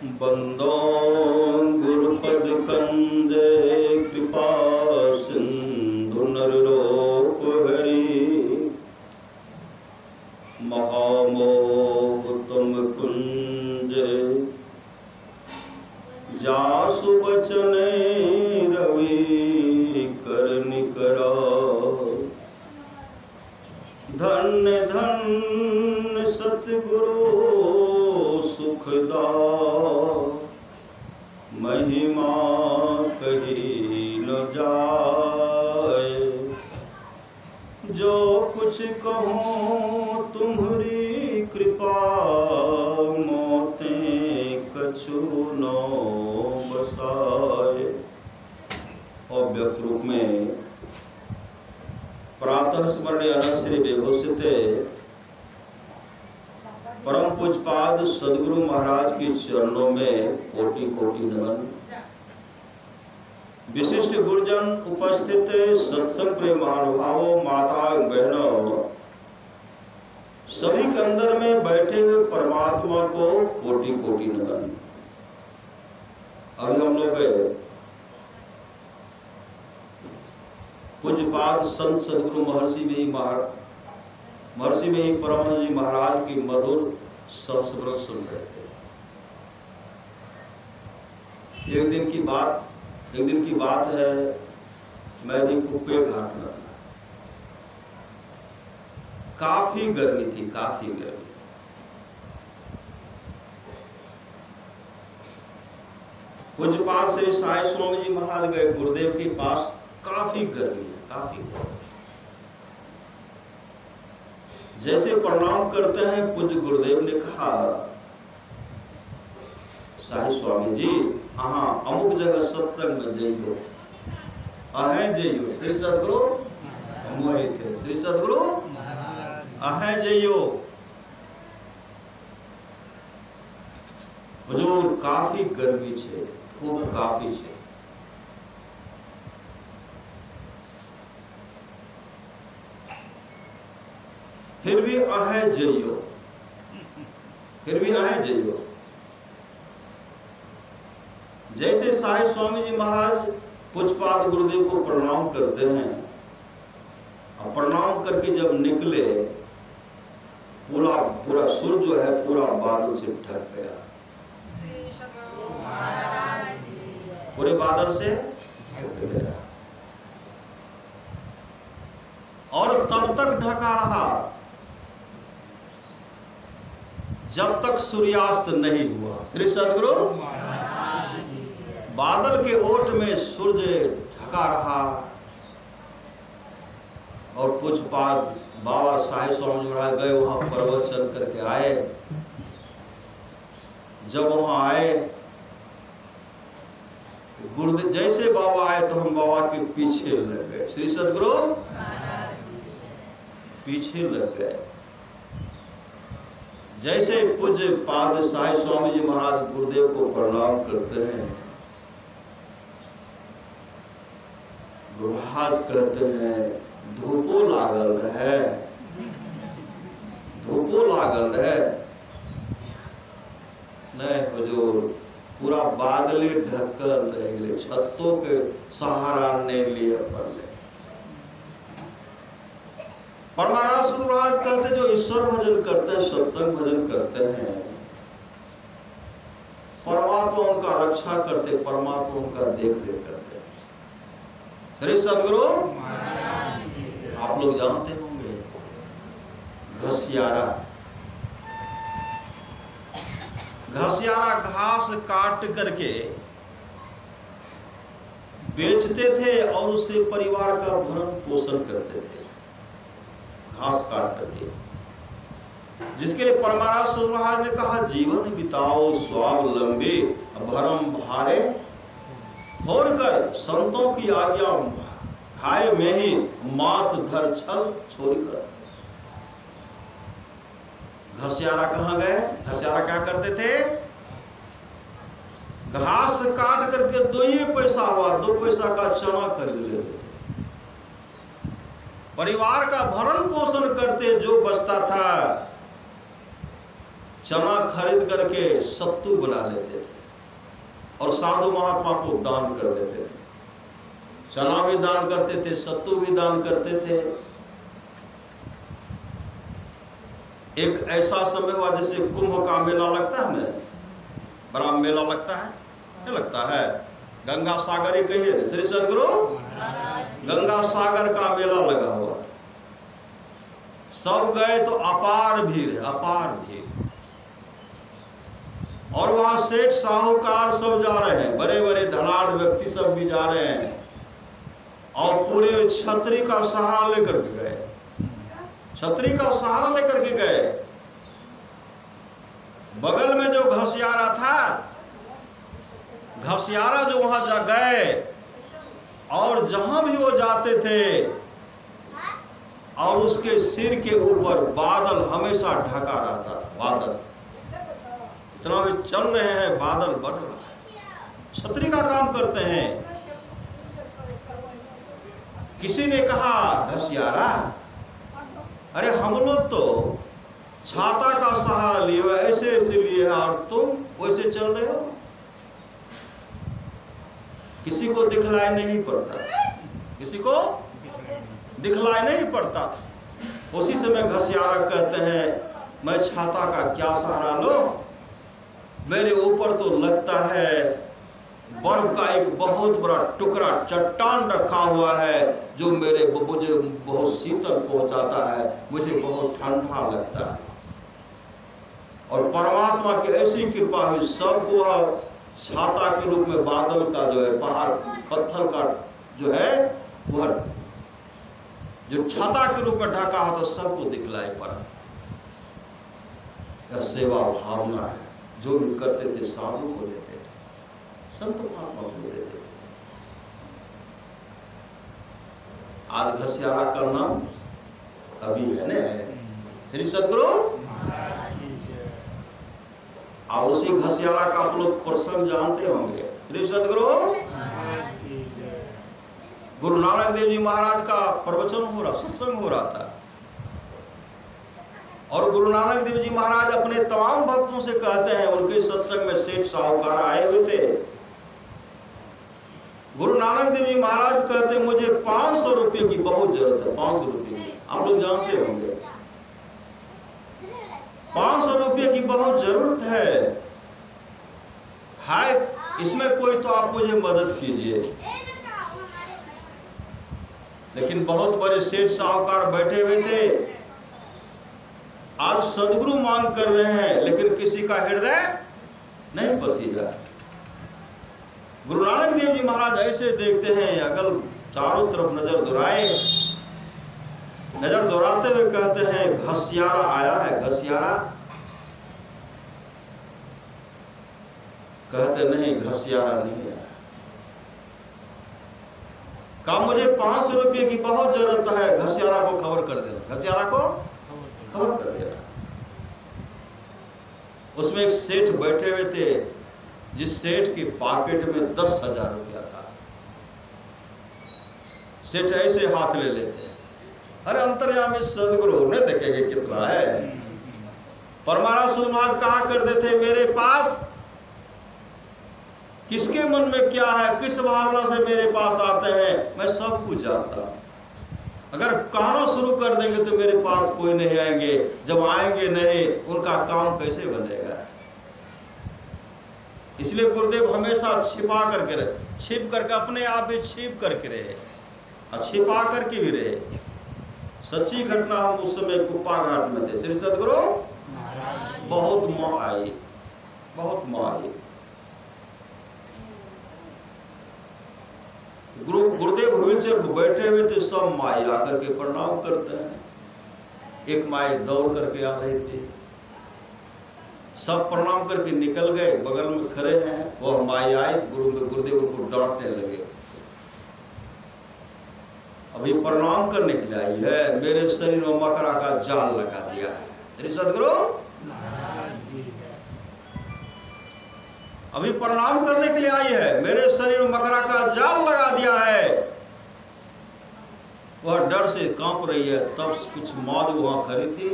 बंदो गुरुपद कंजे कृपा सिंधु नरलोक हरि महामोह तुम कुंज जासु बचने रवि करनि करा धन्य धन्य सतगुरु सुखदा महिमा कही न जाए। जो कुछ कहूँ तुम्हारी कृपा मोते कछु न बसाए। और व्यक्त रूप में प्रातः स्मरणीय अनंत श्री विभूषिते परम पूज्यपाद सदगुरु महाराज के चरणों में कोटि कोटि नमन। विशिष्ट गुरुजन उपस्थित सत्संग प्रेम महानुभावों माता बहनों सभी के अंदर में बैठे हुए परमात्मा को कोटि कोटि नमन। अभी हम लोग पूज्यपाद संत सदगुरु महर्षि में ही परमहंस जी महाराज की मधुर संस्मरण सुन रहे थे। एक दिन की बात है, मैं भी कुप्पे घाट में था। काफी गर्मी थी, काफी गर्मी। पूज्यपाद श्री साई स्वामी जी महाराज गए गुरुदेव के पास। काफी गर्मी है, काफी गर्मी। जैसे प्रणाम करते हैं पूज्य गुरुदेव ने कहा, साई स्वामी जी हाँ अमुक जगह सत्संग में जइयो। अहें जइयो श्री सदगुरु मोहि थे, श्री सदगुरु अहें जइयो। हुजूर काफी गर्मी छे, खूब काफी छे। फिर भी अहें जइयो, फिर भी अहें जइयो। जैसे साई स्वामी जी महाराज पूज्यपाद गुरुदेव को प्रणाम करते हैं और प्रणाम करके जब निकले, पूरा सूर्य जो है पूरा बादल से ढक गया। पूरे बादल से ढक गया और तब तक ढका रहा जब तक सूर्यास्त नहीं हुआ। श्री सदगुरु बादल के ओट में सूर्य ढका रहा और पूज्यपाद बाबा साई स्वामी महाराज गए, वहां प्रवचन करके आए। जब वहां आए गुरुदेव जैसे बाबा आए तो हम बाबा के पीछे लग गए। श्री सदगुरु पीछे लग गए। जैसे पूज्य पाद साई स्वामी जी महाराज गुरुदेव को प्रणाम करते हैं, गुरुराज कहते हैं धूपो लागल रहे, धूपो लागल रहे। नहीं हुजूर पूरा बादले ढककर रह गए, छत्तों के सहारा नहीं लिए पड़े। परमाराज सुधराज कहते जो ईश्वर भजन करते हैं, सत्संग भजन करते हैं, परमात्मा उनका रक्षा करते, परमात्मा उनका देख रेख करते हैं। श्री सदगुरु आप लोग जानते होंगे घसियारा घास काट करके बेचते थे और उससे परिवार का भरण पोषण करते थे। घास काट करके, जिसके लिए परमाराज सुधराज ने कहा जीवन बिताओ स्वावलंबी भरम भारे होकर संतों की आज्ञा खाए में ही मात धर छल छोड़ कर। घसियारा कहाँ गए? घसियारा क्या करते थे? घास काट करके 2 पैसा हुआ, 2 पैसा का चना खरीद लेते थे। परिवार का भरण पोषण करते, जो बचता था चना खरीद करके सत्तू बना लेते थे और साधु महात्मा को दान कर देते थे। चना भी दान करते थे, सत्तू भी दान करते थे। एक ऐसा समय हुआ जैसे कुंभ का मेला लगता है ना, बड़ा मेला लगता है, क्या लगता है? गंगा सागर ही कहिए ना, श्री सदगुरु गंगा सागर का मेला लगा हुआ। सब गए तो अपार भीड़ है, अपार भीड़। और वहां सेठ साहूकार सब जा रहे हैं, बड़े बड़े धनाढ़ व्यक्ति सब भी जा रहे हैं और पूरे छतरी का सहारा लेकर के गए, छतरी का सहारा लेकर के गए। बगल में जो घसियारा था, घसियारा जो वहां जा गए और जहां भी वो जाते थे और उसके सिर के ऊपर बादल हमेशा ढका रहता था। बादल इतना भी चल रहे हैं, बादल बढ़ रहा है, छतरी का काम करते हैं। किसी ने कहा, घसियारा, अरे हम लोग तो छाता का सहारा लिए हुए, ऐसे ऐसे लिए और तुम वैसे चल रहे हो। किसी को दिखलाई नहीं पड़ता, किसी को दिखलाई नहीं पड़ता। उसी समय घसियारा कहते हैं, मैं छाता का क्या सहारा लो, मेरे ऊपर तो लगता है बर्फ का एक बहुत बड़ा टुकड़ा चट्टान रखा हुआ है जो मुझे बहुत शीतल पहुंचाता है, मुझे बहुत ठंडा लगता है। और परमात्मा की ऐसी कृपा हुई, सबको छाता के रूप में बादल का जो है, पहाड़ पत्थर का जो है वह जो छाता के रूप में ढका हो, तो सबको दिखलाई पड़ा। यह सेवा भावना है। जो भी करते थे साधु को देते थे, संत महात्मा को देते थे। आज घसियारा का नाम अभी है ने, श्री सदगुरु। और उसी घसियारा का आप लोग प्रसंग जानते होंगे, श्री सदगुरु गुरु नानक देव जी महाराज का प्रवचन हो रहा, सत्संग हो रहा था और गुरु नानक देव जी महाराज अपने तमाम भक्तों से कहते हैं, उनके सत्संग में सेठ साहूकार आए हुए थे। गुरु नानक देव जी महाराज कहते, मुझे 500 रुपये की बहुत जरूरत है, 500 रुपये की। आप लोग जानते होंगे 500 रुपये की बहुत जरूरत है, इसमें कोई तो आप मुझे मदद कीजिए। लेकिन बहुत बड़े सेठ साहूकार बैठे हुए थे, आज सदगुरु मांग कर रहे हैं, लेकिन किसी का हृदय नहीं पसीजा। गुरु नानक देव जी महाराज ऐसे देखते हैं, अगल चारों तरफ नजर दौड़ाए, नजर दौड़ाते हुए कहते हैं, घसियारा आया है, घसियारा। कहते नहीं, घसियारा नहीं आया। कहा, मुझे 500 रुपये की बहुत जरूरत है, घसियारा को खबर कर देना, घसियारा को खबर कर देना। उसमें एक सेठ बैठे हुए थे, जिस सेठ के पॉकेट में 10,000 रुपया था। सेठ ऐसे हाथ ले लेते, अरे अंतर्यामी सदगुरु ने देखेंगे कितना है। परमारास महाराज कहा करते थे, मेरे पास किसके मन में क्या है, किस भावना से मेरे पास आते हैं, मैं सब कुछ जानता हूं। अगर कहना शुरू कर देंगे तो मेरे पास कोई नहीं आएंगे, जब आएंगे नहीं उनका काम कैसे बनेगा। इसलिए गुरुदेव हमेशा छिपा करके रहे, छिप करके अपने आप ही छिप करके रहे और छिपा करके भी रहे। सच्ची घटना, हम उस समय कुप्पा घाट में थे, श्री सदगुरु बहुत माँ आई, बहुत माँ आई। गुरुदेव व्हीलचेयर पर बैठे हुए थे, सब माई आकर के प्रणाम करते हैं। एक माई दौड़ करके आ रही थी, सब प्रणाम करके निकल गए, बगल में खड़े हैं, वह माई आई, गुरुदेव उनको डांटने लगे। अभी प्रणाम करने के लिए आई है, मेरे शरीर में मकरा का जाल लगा दिया है। श्री सदगुरु अभी प्रणाम करने के लिए आई है, मेरे शरीर में मकरा का जाल लगा दिया है। वह डर से कांप रही है। तब कुछ मौज वहां खड़ी थी,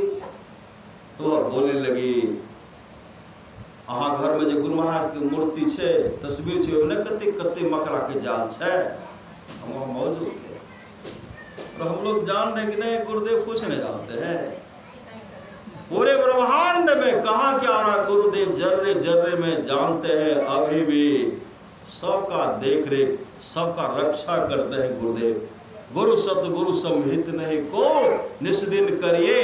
तो वह बोलने लगी, अहाँ घर में जो गुरु महाराज की मूर्ति छे, तस्वीर छे, ओने कते कते मकड़ा के जाल छे, हम वहाँ मौजूद थे। तो हम लोग जान रहे कि नहीं, गुरुदेव कुछ नहीं जानते हैं। पूरे ब्रह्मांड में कहाँ क्या रहा, गुरुदेव जर्रे जर्रे में जानते हैं। अभी भी सबका देख रेख, सबका रक्षा करते हैं गुरुदेव। गुरु शब्द गुरु समहित नहीं को, निस्दिन करिए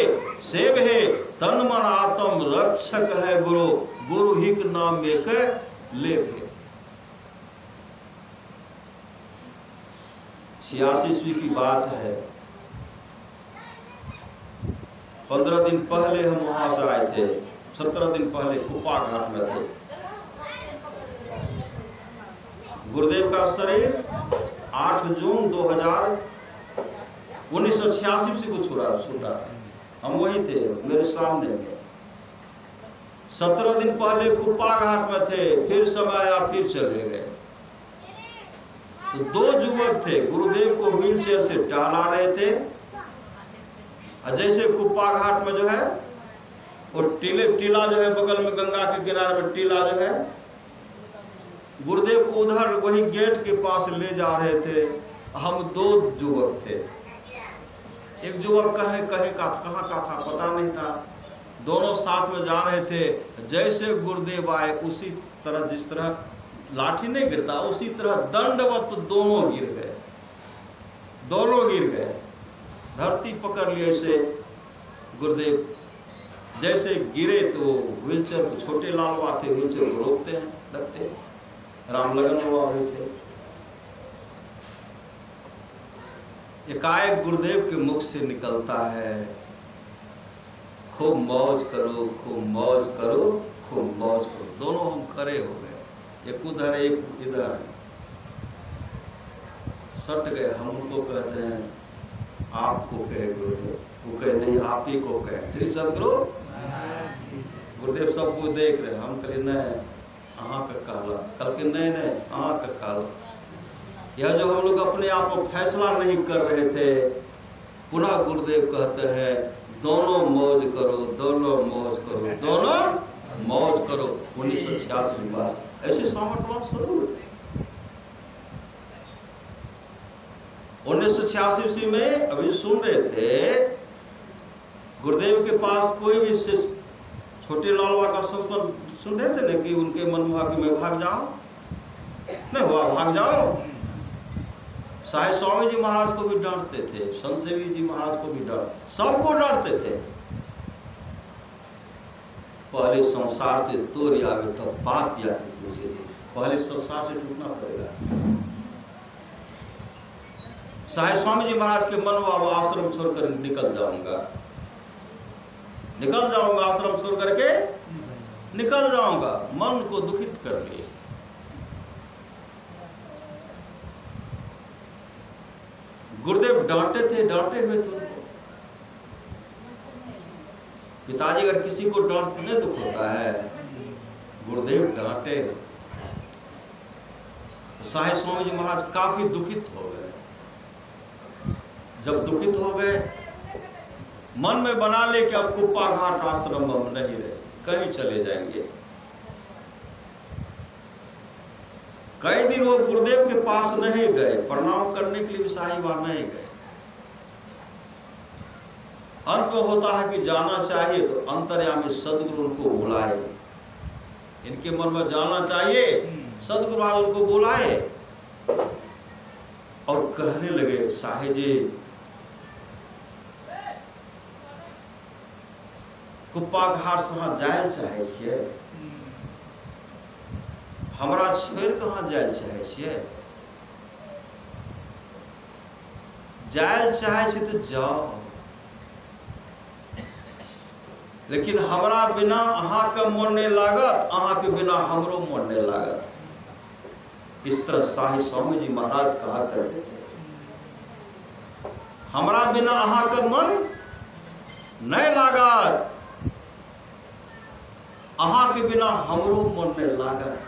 सेव है, तन मन आत्म रक्षक है गुरु, गुरु ही के नाम एक लेखे। 86 ईस्वी की बात है, 15 दिन पहले हम वहां से आए थे, 17 दिन पहले कुप्पा घाट में थे। गुरुदेव का शरीर 8 जून 1986 को छूटा। हम वहीं थे, मेरे सामने में। 17 दिन पहले कुप्पा घाट में थे, फिर समय आया, फिर चले गए। तो 2 युवक थे, गुरुदेव को व्हील चेयर से टहला रहे थे। जैसे कुप्पा घाट में जो है वो टीला जो है, बगल में गंगा के किनारे में टीला जो है, गुरुदेव को उधर वही गेट के पास ले जा रहे थे। हम 2 युवक थे। एक युवक कहाँ का था पता नहीं था। दोनों साथ में जा रहे थे। जैसे गुरुदेव आए, उसी तरह, जिस तरह लाठी नहीं गिरता, उसी तरह दंडवत दोनों गिर गए। धरती पकड़ लिए ऐसे। गुरुदेव जैसे गिरे तो व्हीलचेयर को, छोटे लालवा थे, व्हीलचेयर को रोकते हैं, रखते हैं। राम लगन हुआ हुए थे। एकाएक गुरुदेव के मुख से निकलता है, खूब मौज करो, खूब मौज करो, खूब मौज करो। दोनों हम खड़े हो गए, एक उधर एक इधर, सट गए। हम उनको कहते हैं, आपको कहे गुरुदेव? वो कहे नहीं, आप ही को कहे, श्री सदगुरु। गुरुदेव सबको देख रहे। हम कहे नहीं, अहाँ का कहला। कल के नहीं, अहाँ का कहला। यह जो हम लोग अपने आप को फैसला नहीं कर रहे थे, पुनः गुरुदेव कहते हैं, दोनों मौज करो, दोनों मौज करो, दोनों मौज करो। 1986 की बात। ऐसे सामर्थ्यवान स्वरूप 1986 में अभी सुन रहे थे, गुरुदेव के पास कोई भी छोटे लालवा का संस्मरण सुन रहे थे ना, कि उनके मन में हुआ कि मैं भाग जाऊं, नहीं हुआ भाग जाओ। साहेब स्वामी जी महाराज को भी डांटते थे, संत सेवी जी महाराज को भी सबको डांटते थे। पहले संसार से तोड़ आवे तब बात किया पूछे, पहले संसार से टूटना पड़ेगा। साहेब स्वामी जी महाराज के मन में आश्रम छोड़कर निकल जाऊंगा, आश्रम छोड़ करके निकल जाऊंगा, मन को दुखित कर लिए। गुरुदेव डांटे थे, डांटे हुए थे उनको। पिताजी अगर किसी को डांटते नहीं दुख होता है, गुरुदेव डांटे। साहेब स्वामी जी महाराज काफी दुखित हो गए। जब दुखित हो गए, मन में बना ले कि अब कुप्पा घाट आश्रम में नहीं रहे, कहीं चले जाएंगे। कई दिन वो गुरुदेव के पास नहीं गए, प्रणाम करने के लिए भी साहिबान नहीं गए। अंत में होता है कि जाना चाहिए तो अंतर्यामी सदगुरु उनको बुलाए। इनके मन में जाना चाहिए, सदगुरु आज उनको बुलाए और कहने लगे, साहिब जी कुप्पा घाट से जाए चाहे छियै, हमरा छोड़ कहाँ जाए चाहे छियै? जाए चाहे छी तो जाओ, लेकिन हमरा बिना अहाँ के मन नहीं लागत, अहाँ के बिना हमरो मन नहीं लागत। इस तरह साहिब स्वामी जी महाराज कहा करते थे, हमरा बिना अहाँ के मन नहीं लागत, अहाँ के बिना हमरो मन नहीं लागत।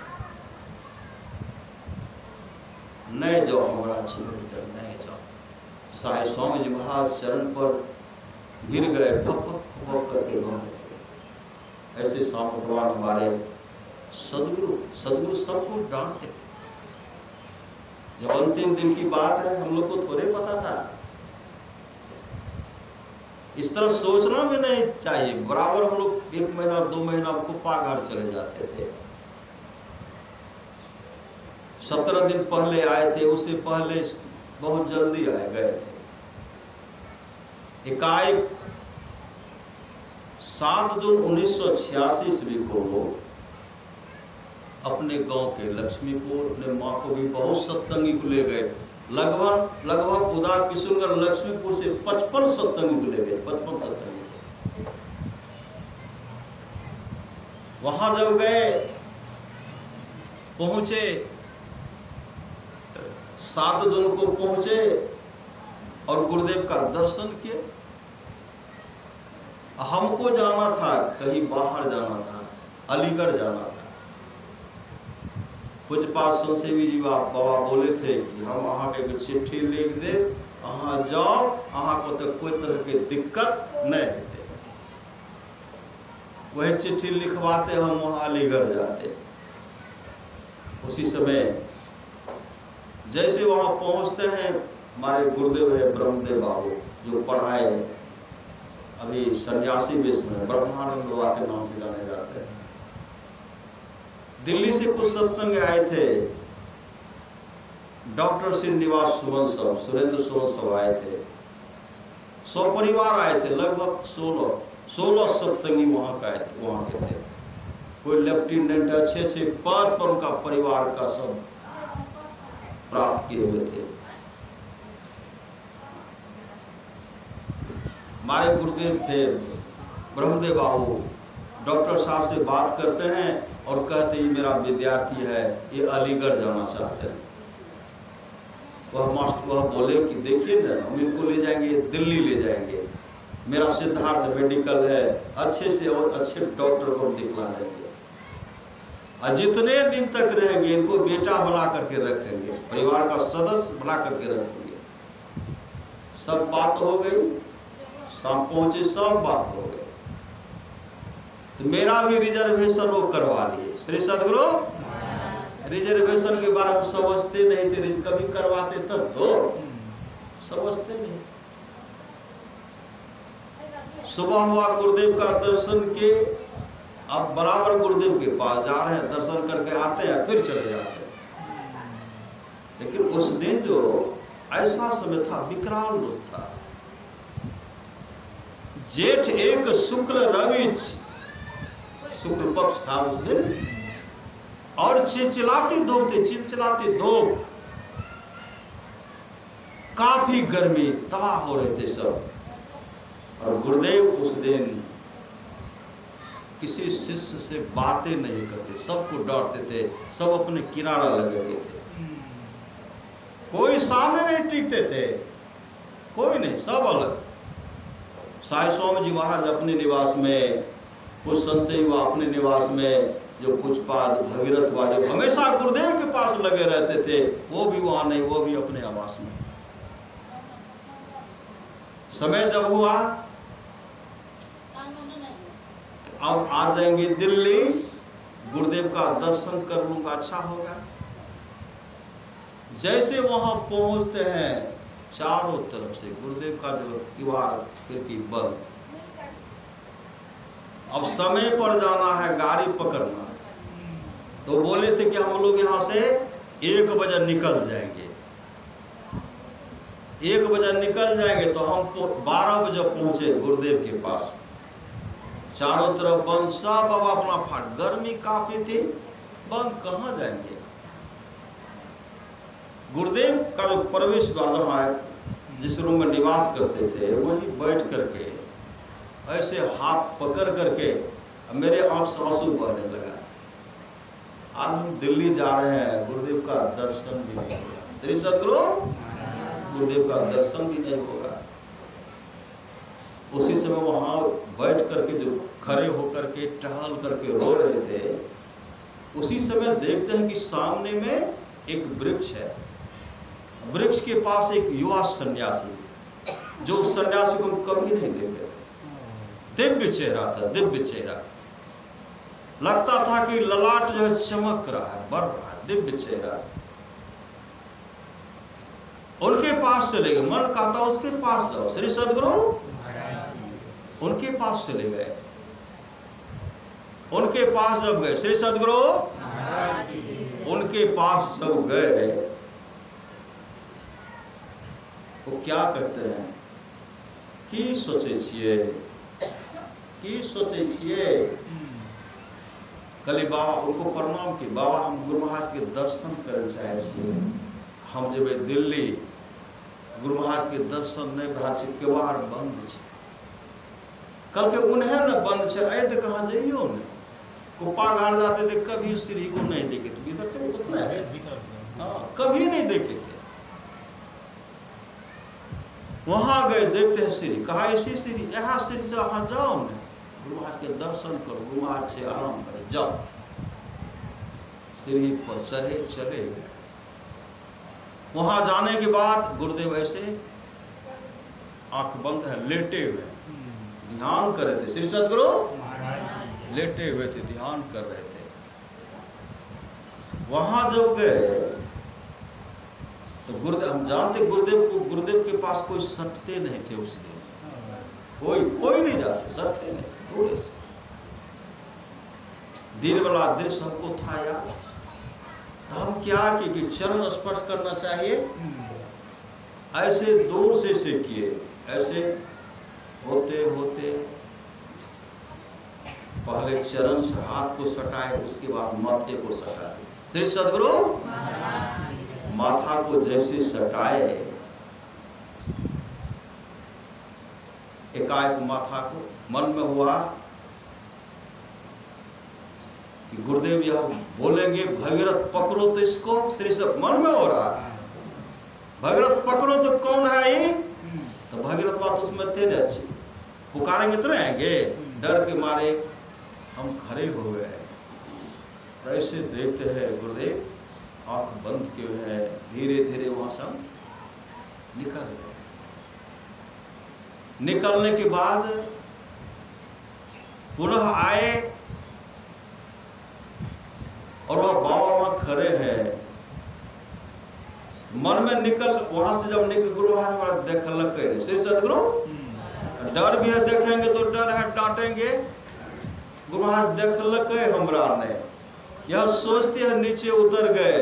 नहीं जाओ हमारा छोड़कर, नहीं जाओ। साहिब स्वामी जी महाराज चरण पर गिर गए, फप करके रोने लगे। ऐसे सामर्थ्यवान हमारे सदगुरु सबको डांटते थे। जब अंतिम दिन की बात है, हम लोग को थोड़े पता था। इस तरह सोचना भी नहीं चाहिए। बराबर हम लोग 1 महीना 2 महीना कुप्पा घर चले जाते थे। 17 दिन पहले आए थे, उससे पहले बहुत जल्दी गए थे। एकाएक 7 जून 1986 ईस्वी को अपने गांव के लक्ष्मीपुर, अपने माँ को भी बहुत सत्संगी को ले गए। लगभग उदा किशनगढ़ लक्ष्मीपुर से 55 सत्संगी को ले गए। 55 सत्संगी। वहां जब गए, पहुंचे 7 जून को पहुंचे और गुरुदेव का दर्शन किए। हमको जाना था, कहीं बाहर जाना था, अलीगढ़ जाना था। कुछ पास संसेवी जी बाबा बोले थे कि हम अहाँ के चिट्ठी लिख दे, अहाँ जाओ, अहाँ को तो कोई तरह की दिक्कत नहीं होते। वही चिट्ठी लिखवाते, हम वहाँ अलीगढ़ जाते। उसी समय जैसे वहाँ पहुँचते हैं, हमारे गुरुदेव है ब्रह्मदेव बाबू, जो पढ़ाए अभी सन्यासी वेश में ब्रह्मानंद बाबा के नाम से जाने जाते हैं। दिल्ली से कुछ सत्संग आए थे। डॉक्टर श्रीनिवास सुमन सुरेंद्र सुमन आए थे। 100 परिवार आए थे, लगभग 16 सत्संगी वहाँ के थे। कोई लेफ्टिनेंट, अच्छे पद पर उनका परिवार का सब प्राप्त किए हुए थे। हमारे गुरुदेव थे ब्रह्मदेव बाबू, डॉक्टर साहब से बात करते हैं और कहते हैं मेरा विद्यार्थी है, ये अलीगढ़ जाना चाहते हैं। वह बोले कि देखिए ना, हम इनको ले जाएंगे, दिल्ली ले जाएंगे। मेरा सिद्धार्थ मेडिकल है, अच्छे से और अच्छे डॉक्टर को दिखला देंगे। और जितने दिन तक रहेंगे इनको बेटा बना करके रखेंगे, परिवार का सदस्य बना करके रखेंगे। सब बात हो गई, शाम पहुंचे, सब बात हो गई। तो मेरा भी रिजर्वेशन वो करवा लिए। श्री सदगुरु रिजर्वेशन के बारे में समझते नहीं थे, कभी करवाते तब तो समझते नहीं। सुबह हुआ, गुरुदेव का दर्शन के, अब बराबर गुरुदेव के पास जा रहे हैं, दर्शन करके आते हैं, फिर चले जाते हैं। लेकिन उस दिन जो ऐसा समय था, विकराल रूप था। जेठ 1 शुक्ल रवि शुक्ल पक्ष था उस दिन, और चिलचिलाती धूप थी, चिलचिलाती धूप, काफी गर्मी, तबाह हो रहे थे सब। और गुरुदेव उस दिन किसी शिष्य से बातें नहीं करते, सबको डरते थे, सब अपने किनारा लगे हुए थे। कोई सामने नहीं टिकते थे, कोई नहीं, सब अलग। साई स्वामी जी महाराज अपने निवास में, कुछ संशय हुआ अपने निवास में, जो कुछ पाद भगीरथ वाले हमेशा गुरुदेव के पास लगे रहते थे, वो भी वहां नहीं, वो भी अपने आवास में। समय जब हुआ, अब आ जाएंगे दिल्ली, गुरुदेव का दर्शन कर लूंगा, अच्छा होगा। जैसे वहां पहुंचते हैं, चारों तरफ से गुरुदेव का जो किवाड़ खिड़की बंद। अब समय पर जाना है, गाड़ी पकड़ना है। तो बोले थे कि हम लोग यहाँ से 1 बजे निकल जाएंगे। 1 बजे निकल जाएंगे तो हम 12 बजे पहुंचे गुरुदेव के पास। चारों तरफ बंद, सब बाबा अपना फाट, गर्मी काफी थी, बंद, कहाँ जाएंगे। गुरुदेव का जो प्रवेश द्वार जहाँ है, जिस रूम में निवास करते थे, वहीं बैठ करके ऐसे हाथ पकड़ करके मेरे आंख से आंसू बहने लगा। आज हम दिल्ली जा रहे हैं, गुरुदेव का दर्शन भी नहीं होगा। श्री सदगुरु गुरुदेव का दर्शन भी नहीं होगा। उसी समय वहां बैठ करके, जो खड़े होकर के टहल करके रो रहे थे, उसी समय देखते हैं कि सामने में एक वृक्ष है। वृक्ष के पास एक युवा सन्यासी, जो उस सन्यासी को हम कभी नहीं देखे। दिव्य चेहरा था, दिव्य चेहरा। लगता था कि ललाट जो है चमक रहा है, बढ़ रहा है, दिव्य चेहरा। उनके पास चले गए, मन कहता उसके पास जाओ। श्री सदगुरु उनके पास चले गए। उनके पास जब गए, श्री सदगुरु उनके पास जब गए, वो क्या कहते हैं कि सोचे छिए, कि सोचे छिए। कल बाबा उनको प्रणाम की, बाबा हम गुरु महाराज के दर्शन करे चाहे छिए, हम जेबे दिल्ली, गुरु महाराज के दर्शन नहीं भा, केवाड़ बंद छै। कल के उन्हें न बंद छै, आए तो कहाँ जाइयो ने, कुप्पा घाट जाते थे, कभी श्री को नहीं देखे थे, इधर से उतना है, हाँ कभी नहीं देखे थे। वहां गए, देखते हैं श्री, कहा इसी श्री, यहाँ श्री से वहां जाओ ने, गुरु महाराज के दर्शन करो, गुरु महाराज से आराम करो, जाओ। सीढ़ी पर चढ़े, चले गए। वहां जाने के बाद गुरुदेव ऐसे आंख बंद है, लेटे हुए ध्यान कर रहे थे। श्री सदगुरु लेटे हुए थे, ध्यान कर रहे थे। वहां जब गए तो गुरुदेव, हम जानते गुरुदेव को, गुरुदेव के पास कोई सटते नहीं थे उस दिन, कोई नहीं जाते, सटते नहीं, थोड़े से। दिन वाला दृश्य हमको था यार, तो हम क्या कि चरण स्पर्श करना चाहिए, ऐसे दूर से किए, ऐसे होते होते पहले चरण से हाथ को सटाए, उसके बाद माथे को सटाए। श्री सदगुरु माथा को जैसे सटाए, एकाएक माथा को, मन में हुआ कि गुरुदेव यह बोलेंगे भगीरथ पकड़ो तो इसको, श्री सब मन में हो रहा है, भगीरथ पकड़ो तो कौन है ये, तो भगीरथ बात उसमें थे न अच्छी, पुकारेंगे तो नहीं आएंगे, डर के मारे हम खड़े हो गए। ऐसे देखते हैं गुरुदेव आंख बंद किए हैं, धीरे धीरे वहां से हम निकल गए। निकलने के बाद पुनः आए और वह बाबा वहां खड़े हैं। मन में निकल, वहां से जब निकल, गुरु महाराज देखल, श्री सदगुरु डर भी है, देखेंगे तो डर है, डांटेंगे। गुरु महाराज देखल हमरा ने, यह सोचते हैं नीचे उतर गए।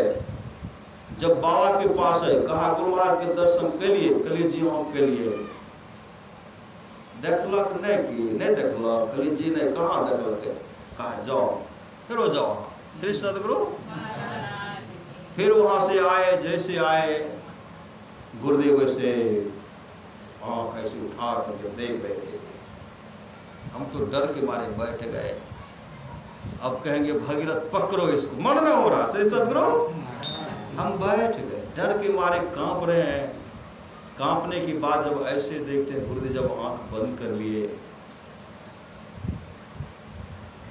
जब बाबा के पास है, कहा गुरु महाराज के दर्शन के लिए, कलिए जी हम के लिए। देखलक नहीं कि नहीं देखलक, कलिए जी ने कहाँ देखलक, कहा जाओ, फिर वो जाओ श्री सदगुरु। फिर वहां से आए, जैसे आए गुरुदेव से आँख ऐसे उठा करके देख रहे थे। हम तो डर के मारे बैठ गए। अब कहेंगे भगीरथ पकड़ो इसको, मन में हो रहा श्री सदगुरु। हम बैठ गए, डर के मारे कांप रहे हैं। कांपने की बात जब ऐसे देखते हैं गुरुदेव, जब आंख बंद कर लिए,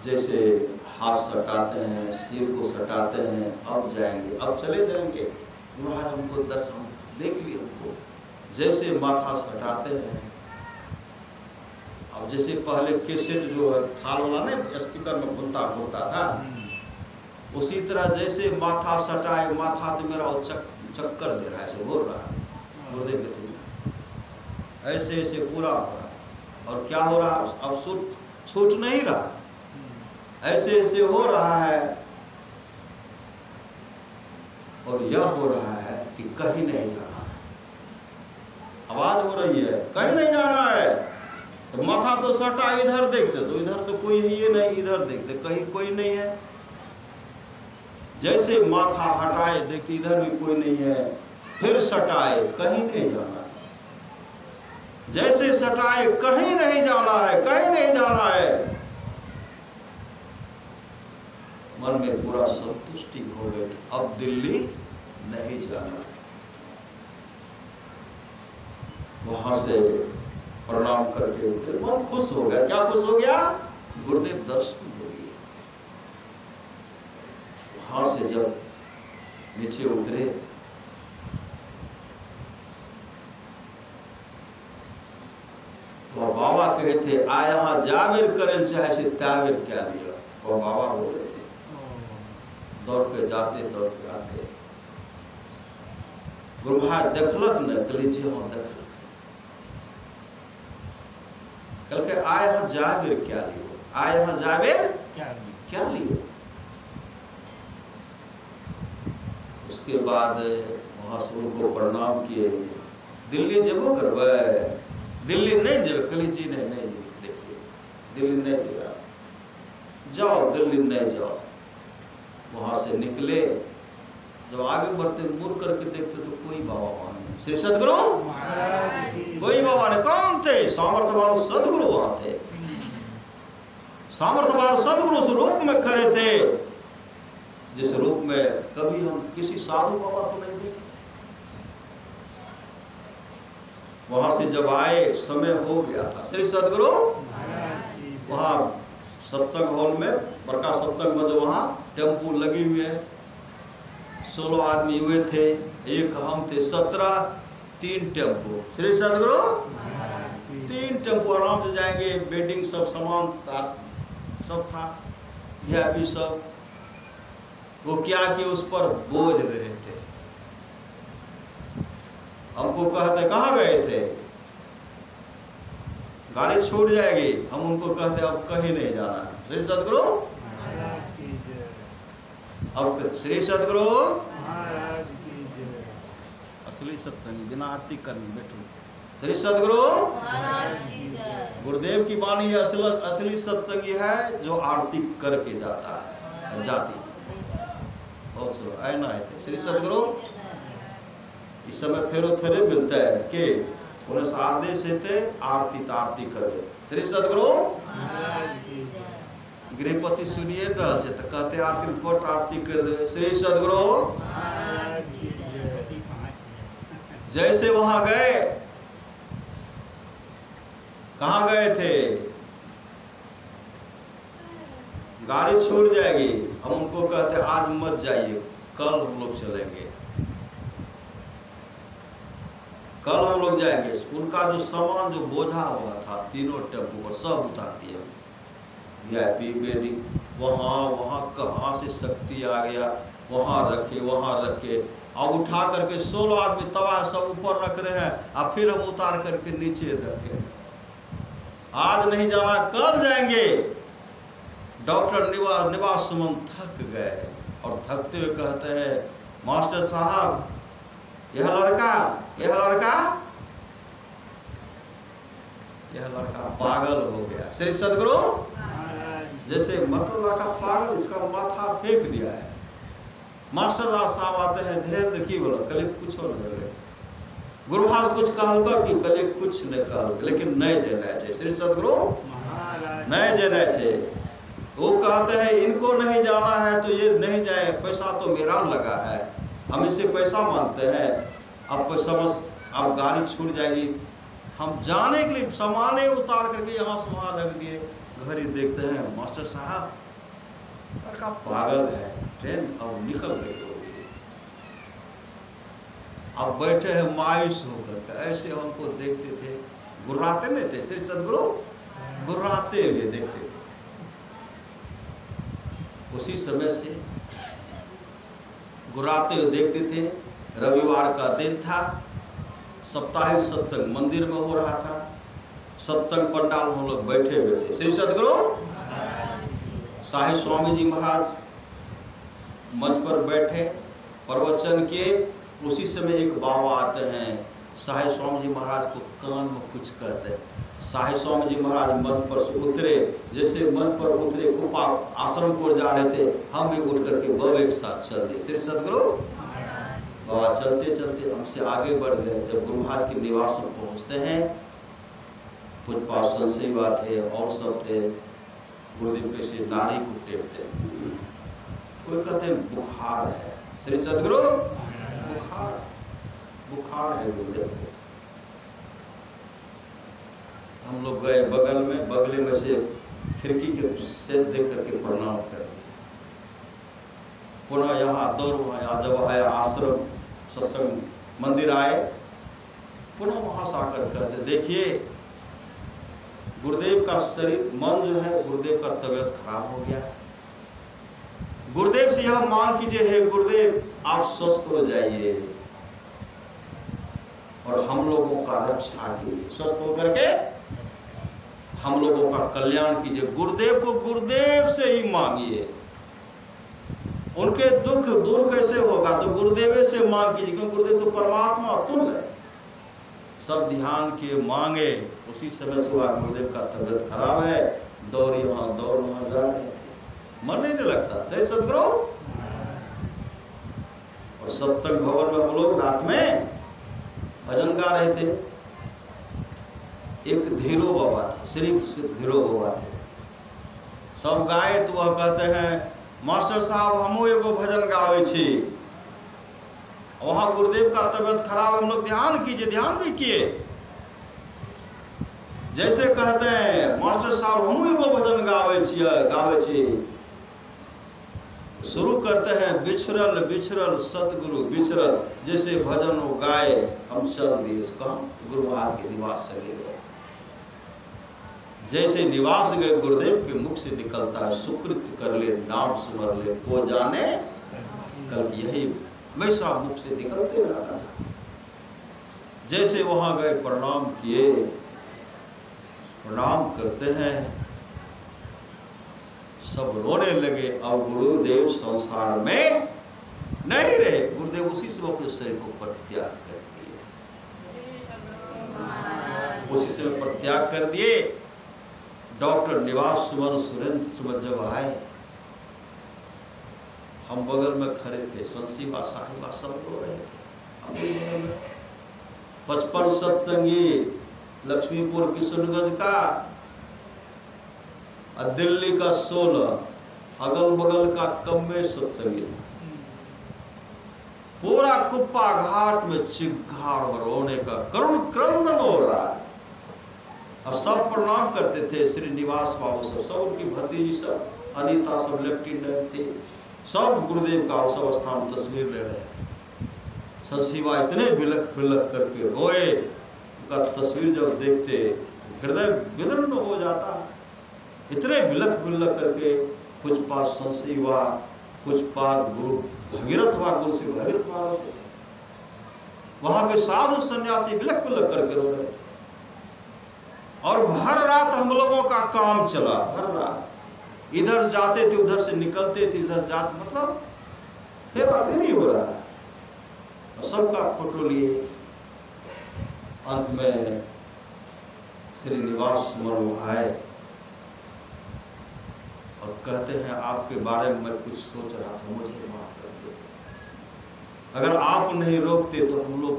जैसे हाथ सटाते हैं, सिर को सटाते हैं, अब जाएंगे, अब चले जाएंगे। महाराज हमको दर्शन देख लिए, हमको जैसे माथा सटाते हैं। अब जैसे पहले कैसेट जो है थाल वाला ने स्पीकर में घूमता था, उसी तरह जैसे माथा सटाए, माथा तो मेरा चक्कर दे रहा है, ऐसे बोल रहा है गुरुदेव के तुम, ऐसे ऐसे पूरा हो रहा है। और क्या हो रहा है, अब छूट नहीं रहा, ऐसे ऐसे हो रहा है। और यह हो रहा है कि कहीं नहीं जाना है, आवाज हो रही है कहीं नहीं जाना है। तो माथा तो सटा, इधर देखते तो इधर तो कोई है ये नहीं, इधर देखते कहीं कोई नहीं है। जैसे माथा हटाए, देखते इधर भी कोई नहीं है, फिर सटाए, कहीं नहीं जाना है। जैसे सटाए, कहीं नहीं जाना है, कहीं नहीं जाना है। मन में पूरा संतुष्टि हो गई, अब दिल्ली नहीं जाना। वहां से प्रणाम करके उतरे, मन खुश हो गया। क्या खुश हो गया, गुरुदेव दर्शन दे दिए। वहां से जब नीचे उतरे, तो बाबा कहे थे, आया जावेर करे चाहे से त्यावेर क्या लिया। और बाबा हो गए थे, दौड़ के जाते दौड़ के आते। गुरु महाराज देखलक न, कहली जी हाँ देखलक। कल के आए हम जाबे क्या लियो, आए हम जाबे क्या लियो। उसके बाद वहां से उनको प्रणाम किए। दिल्ली जबो करवे, दिल्ली नहीं जेबे, कहली जी नहीं नहीं देखिए दिल्ली नहीं गया, जाओ दिल्ली नहीं जाओ। वहां से निकले, जब आगे बढ़ते मुड़ करके देखते तो कोई बाबा वहां नहीं। श्री सदगुरु कोई बाबा नहीं। कौन थे? सामर्थ्यवान सदगुरु वहां थे। सामर्थ्यवान सदगुरु उस रूप में खड़े थे जिस रूप में कभी हम किसी साधु बाबा को नहीं देखे थे। वहां से जब आए समय हो गया था। श्री सदगुरु वहां सत्संग हॉल में, बड़का सत्संग में जो वहां टेम्पू लगी हुई है, 16 आदमी हुए थे, एक हम थे 17, 3 टेम्पू। श्री सदगुरु 3 टेम्पू आराम से जाएंगे। बेडिंग सब सामान सब था, VIP सब। वो क्या कि उस पर बोझ रहे थे। हमको कहते कहाँ गए थे, गाड़ी छूट जाएगी। हम उनको कहते अब कहीं नहीं जाना है। श्री सदगुरु अब श्री सदगुरु असली सत्संगी बिना आरती करनी बैठो। श्री सदगुरु गुरुदेव की वाणी असली सत्संगी है जो आरती करके जाता है, जाती। बहुत सुनो ऐना है। श्री सदगुरु इस समय फेरो थोड़े मिलता है कि उन्हें आदेश थे आरती तारती करे। श्री सदगुरु गृहपति सुनिए रहा है तो कहते आरती रिपोर्ट आरती कर दे। श्री सदगुरु जैसे वहां गए, कहाँ गए थे, गाड़ी छूट जाएगी। हम उनको कहते आज मत जाइए, कल हम लोग चलेंगे, कल हम लोग जाएंगे। उनका जो सामान जो बोझा हुआ था तीनों टेम्पो पर सब उतार दिया। VIP बेडिंग वहाँ कहाँ से शक्ति आ गया, वहाँ रखे। अब उठा करके 16 आदमी तवा सब ऊपर रख रहे हैं, अब फिर हम उतार करके नीचे रखे। आज नहीं जाना, कल जाएंगे। डॉक्टर निवास सुमन थक गए और थकते हुए कहते हैं मास्टर साहब यह लड़का पागल हो गया। श्री सदगुरु जैसे मतलब लड़का पागल, इसका माथा फेंक दिया है। मास्टर राज साहब आते हैं, धीरेन्द्र की बोलो, कल कुछ हो लगे गुरुभाष कुछ कहूँगा कि कल कुछ नहीं कहूँगा, लेकिन नहीं जेना चाहिए। श्री सदगुरु नहीं जेना चाहिए। वो कहते हैं इनको नहीं जाना है तो ये नहीं जाए, पैसा तो मेरा लगा है, हम इससे पैसा मांगते हैं। अब पैसा बस, अब गाड़ी छूट जाएगी। हम जाने के लिए सामान उतार करके यहाँ से वहाँ रख दिए। घर ही देखते हैं मास्टर साहब लड़का पागल है, ट्रेन अब निकल गई होगी। अब बैठे हैं मायूस होकर के, ऐसे हमको देखते थे, गुर्राते नहीं थे। श्री सदगुरु गुर्राते हुए देखते थे। उसी समय से गुर्राते हुए देखते थे। रविवार का दिन था, साप्ताहिक सत्संग मंदिर में हो रहा था। सत्संग पंडाल में हम लोग बैठे हुए थे। श्री सदगुरु साहिब स्वामी जी महाराज मंच पर बैठे प्रवचन के। उसी समय एक बाबा आते हैं, साहिब स्वामी जी महाराज को कान में कुछ कहते हैं। साहिब स्वामी जी महाराज मंच पर से उतरे, जैसे मंच पर उतरे कृपा आश्रम को जा रहे थे, हम भी उठ करके बाबा एक साथ चल दिए। श्री सदगुरु बाबा चलते चलते हमसे आगे बढ़ गए। जब गुरु महाराज के निवास में पहुँचते हैं, पूजपा संसेवा थे और सब थे। गुरुदेव कैसे नारी को टेपते, कोई कहते हैं बुखार है। श्री सदगुरु बुखार है गुरुदेव को। हम लोग गए बगल में, बगले में से खिड़की के से देख करके प्रणाम कर दिया। पुनः यहाँ दौड़ आया, जब आया आश्रम सत्संग मंदिर आए, पुनः वहां से आकर कहते देखिए गुरुदेव का शरीर मन जो है, गुरुदेव का तबीयत खराब हो गया है। गुरुदेव से यह मांग कीजिए, हे गुरुदेव आप स्वस्थ हो जाइए और हम लोगों का रक्षा कीजिए, स्वस्थ होकर के हम लोगों का कल्याण कीजिए। गुरुदेव को गुरुदेव से ही मांगिए। उनके दुख दूर कैसे होगा? तो गुरुदेव से मांग कीजिए, क्योंकि गुरुदेव तो परमात्मा तुल्य है। सब ध्यान किए, मांगे, उसी समय सुबह गुरुदेव का तबियत खराब है, दौड़ वहां जा रहे थे, मन नहीं लगता। सही सदगुरु। और सत्संग भवन में हम लोग रात में भजन गा रहे थे। एक धीरो बाबा थे, सिर्फ धीरो बाबा थे। सब गाए तो वह कहते हैं मास्टर साहब हमो एगो भजन गावे छी। वहां गुरुदेव का तबियत खराब, हम लोग ध्यान कीजिए, ध्यान भी किए। जैसे कहते हैं मास्टर साहब हमो एगो भजन गावे छी, शुरू करते हैं बिछड़ल बिछड़ल सतगुरु बिछड़ल, जैसे भजन वो गाए हम चल दिए गुरु महाराज के निवास चले गए। जैसे निवास गए गुरुदेव के मुख से निकलता है सुकृत कर ले नाम सुमर ले को जाने कल, यही हमेशा मुख से निकलते रहा। जैसे वहां गए प्रणाम किए, प्रणाम करते हैं, सब रोने लगे। अब गुरुदेव संसार में नहीं रहे। गुरुदेव उसी से अपने शरीर को परित्याग कर दिए, उसी से परित्याग कर दिए। डॉक्टर निवास सुमन सुरेंद्र सुमन जब आए, हम बगल में खड़े थे, संसीवा साहिबा सब रो रहे थे। 55 सत्संगी लक्ष्मीपुर किशनगंज का और दिल्ली का 16, अगल बगल का कम में सत्संगी। पूरा कुप्पा घाट में चिंगार और रोने का करुण क्रंदन हो रहा है। और सब प्रणाम करते थे। श्रीनिवास बाबू सब उनकी भतीजी सब, अनीता सब लेफ्टिनेंट थे, सब गुरुदेव का सब स्थान तस्वीर ले रहे हैं। संसीवा इतने बिलख बिलख करके रोए, उनका तस्वीर जब देखते हृदय विदीर्ण हो जाता है। इतने बिलख बिलख करके कुछ पास संसीवा, कुछ पास गुरु भगीरथ गुरु से भगीरथ होते थे। वहां के साधु सन्यासी बिलख बिलख करके रो रहे थे। और भर रात हम लोगों का काम चला, भर रात इधर जाते थे उधर से निकलते थे, इधर जाते मतलब फिर नहीं हो रहा है। सबका फोटो लिए। अंत में श्रीनिवास सुमन आए और कहते हैं आपके बारे में मैं कुछ सोच रहा था, मुझे माफ कर दीजिए। अगर आप नहीं रोकते तो हम लोग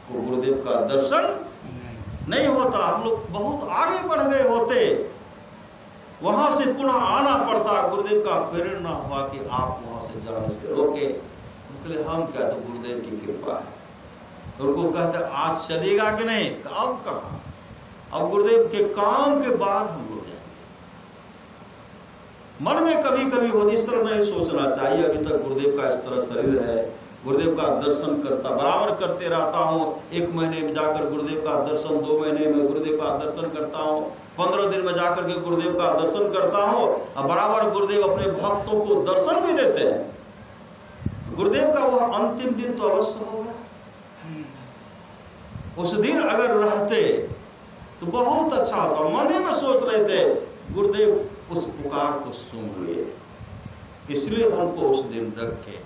को गुरुदेव का दर्शन नहीं होता, हम लोग बहुत आगे बढ़ गए होते। वहां से पुनः आना पड़ता। गुरुदेव का प्रेरणा हुआ कि आप वहां से जाने से रोके। उनके हम क्या, तो गुरुदेव की कृपा है। उनको कहते आज चलेगा कि नहीं? अब कहा, अब गुरुदेव के काम के बाद हम लोग जाएंगे। मन में कभी कभी होती, इस तरह नहीं सोचना चाहिए। अभी तक गुरुदेव का इस तरह शरीर है, गुरुदेव का दर्शन करता बराबर करते रहता हूँ। 1 महीने में जाकर गुरुदेव का दर्शन, 2 महीने में गुरुदेव का दर्शन करता हूँ, 15 दिन में जाकर के गुरुदेव का दर्शन करता हूँ। और बराबर गुरुदेव अपने भक्तों को दर्शन भी देते हैं। गुरुदेव का वह अंतिम दिन तो अवश्य होगा। उस दिन अगर रहते तो बहुत अच्छा होता। मन में सोच रहे थे गुरुदेव उस पुकार को सुन लिए, इसलिए हमको उस दिन रखे।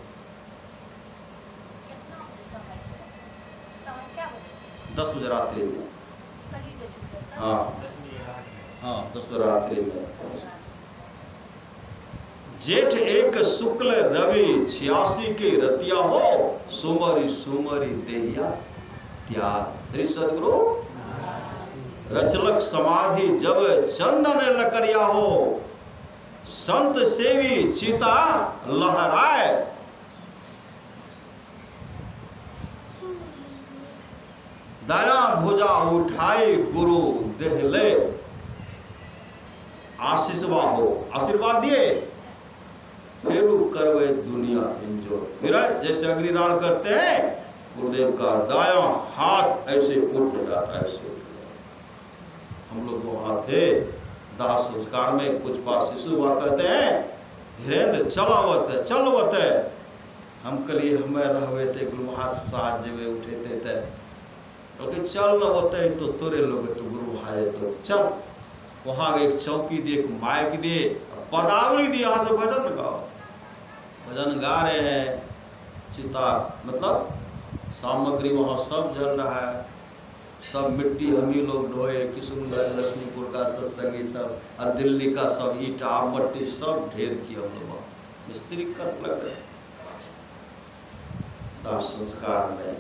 10 बजे रात्रि में, हाँ 10 बजे रात्रि में। जेठ 1 शुक्ल रवि 86 के रतिया हो, सुमरी सुमरी देहिया त्याग। श्री सदगुरु रचलक समाधि जब चंदन लकरिया हो, संत सेवी चिता लहराए। दया भुजा उठाई गुरु देह ले, आशीषवा हो आशीर्वाद दिए, फिर करवे दुनिया एंजॉय। फिर जैसे अग्निदान करते हैं, गुरुदेव का दायां हाथ ऐसे उठ जाता है, ऐसे हम लोग वहां थे दाह संस्कार में। कुछ पास शिशु हुआ कहते हैं धीरेन्द्र चलावत चलवत हम कलिए हमें रहवे थे गुरु महाराज साथ जेवे उठे थे क्योंकि चल न होते तो तोरे लोग तो गुरु महाराज तो चल वहाँ एक चौकी दे, एक माइक दे, पदावली दी, यहाँ से भजन गाओ। भजन गा रहे हैं, चिता मतलब सामग्री वहाँ सब जल रहा है, सब मिट्टी हम ही लोग ढोए, किशनगंज लक्ष्मीपुर का सत्संगी सब और दिल्ली का सब ईटा मट्टी सब ढेर की हम लोग मिस्त्री कर लग रहे दाह संस्कार में।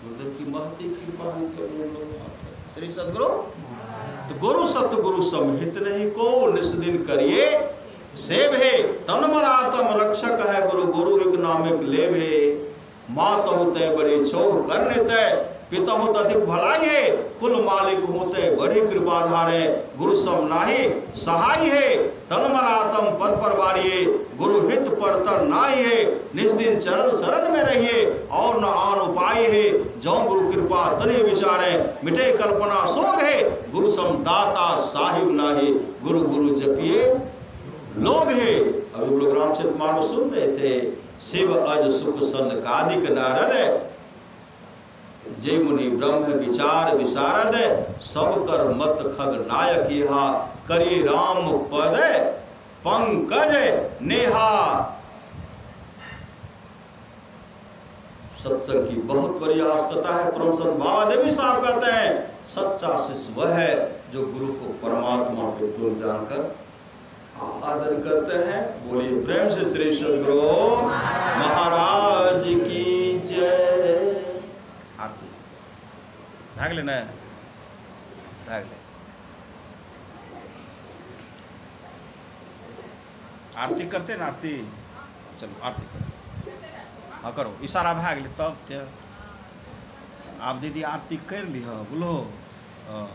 गुरुदेव की महती कृपा हम लोग श्री सदगुरु तो गुरु सतगुरु समहित नहीं को निस दिन करिए सेव है तन मन आत्म रक्षक है गुरु गुरु एक नाम एक लेव है मात होते बड़े छोर करने तय पिता होत अधिक भलाई है कुल मालिक होते बड़ी कृपाधार है गुरु सम नाही सहाय है तन मन आत्म पद पर बारिये गुरु हित पर तर नाई है निज दिन चरण शरण में रहिए और न आन उपाय है जो गुरु कृपा तने विचारे मिटे कल्पना सोग है गुरु सम दाता साहिब नाही गुरु गुरु जपिए लोग है। अब हम लोग रामचरितमानस में सुन रहे थे शिव अज सुख सनकादिक नारद जय मुनि ब्रह्म विचार विशारद सब कर मत खग नायक यहा करी राम पद पंकज नेहा। सत्संग की बहुत बड़ी आवश्यकता है। परम संत बाबा देवी साहब कहते हैं सच्चा शिष्य वह है जो गुरु को परमात्मा के तुल जानकर आदर करते हैं। बोलिए प्रेम से श्री सद्गुरु महाराज की जय। आरती भाग लेना है, भाग ले आरती करते ना आरती। चलो आरती करो, हाँ करो इशारा भाग ले तब आप दीदी आरती कर ली हो बोलो। हाँ